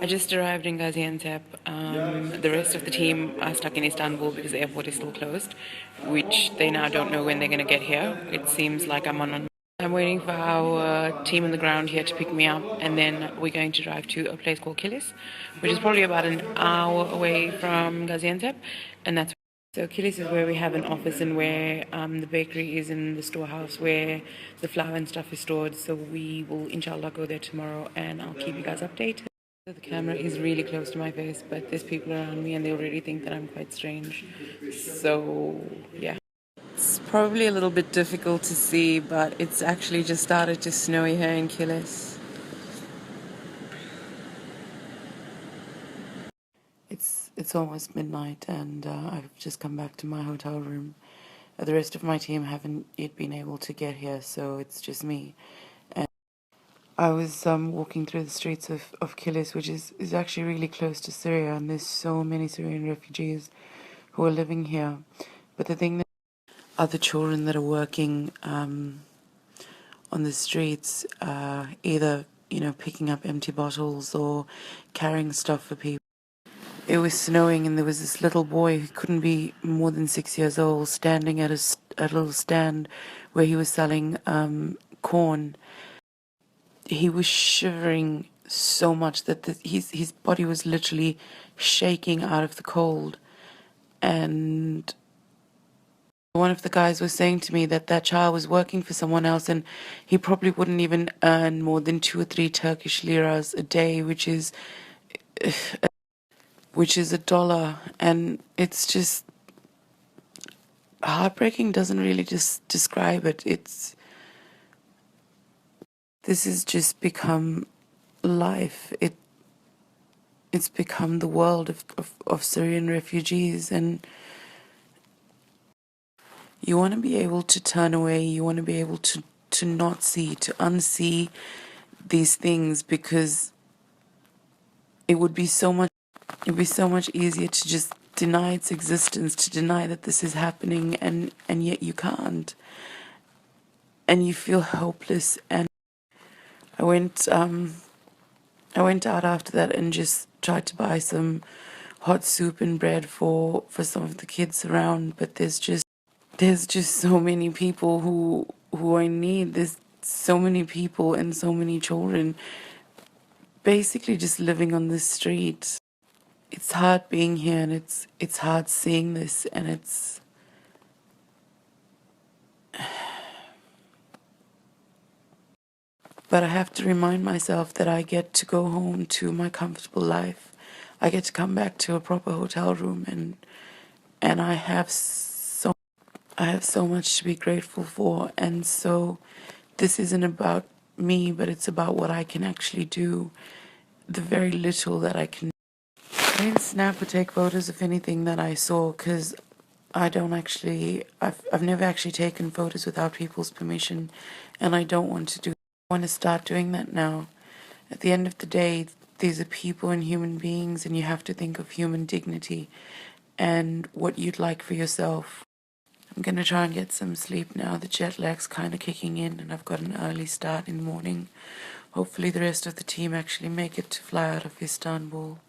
I just arrived in Gaziantep. The rest of the team are stuck in Istanbul because the airport is still closed, which they now don't know when they're going to get here. It seems like I'm waiting for our team on the ground here to pick me up, and then we're going to drive to a place called Kilis, which is probably about an hour away from Gaziantep, and that's so Kilis is where we have an office and where the bakery is in the storehouse where the flour and stuff is stored. So we will inshallah go there tomorrow, and I'll keep you guys updated. The camera is really close to my face, but there's people around me and they already think that I'm quite strange. So, yeah. It's probably a little bit difficult to see, but it's actually just started to snow here in Kilis. It's almost midnight and I've just come back to my hotel room. The rest of my team haven't yet been able to get here, so it's just me. I was walking through the streets of Kilis, which is actually really close to Syria, and there's so many Syrian refugees who are living here. But the thing that other children that are working on the streets, either picking up empty bottles or carrying stuff for people. It was snowing, and there was this little boy who couldn't be more than 6 years old, standing at a little stand where he was selling corn. He was shivering so much that his body was literally shaking out of the cold. And one of the guys was saying to me that child was working for someone else and he probably wouldn't even earn more than 2 or 3 Turkish liras a day, which is $1. And it's just heartbreaking. Doesn't really just describe it. This has just become life. It's become the world of Syrian refugees, and you want to be able to turn away, you want to be able to not see, to unsee these things, because it would be so much easier to just deny its existence, to deny that this is happening, and yet you can't. And you feel helpless. And I went out after that and just tried to buy some hot soup and bread for some of the kids around, but there's just so many people who are in need. There's so many people and so many children basically just living on the street. It's hard being here, and it's hard seeing this, and but I have to remind myself that I get to go home to my comfortable life. I get to come back to a proper hotel room, and I have so much to be grateful for. And so this isn't about me, but it's about what I can actually do, the very little that I can. I didn't snap or take photos of anything that I saw, because I've never actually taken photos without people's permission, and I don't want to want to start doing that now. At the end of the day, these are people and human beings, and you have to think of human dignity and what you'd like for yourself. I'm going to try and get some sleep now. The jet lag's kind of kicking in, and I've got an early start in the morning. Hopefully the rest of the team actually make it to fly out of Istanbul.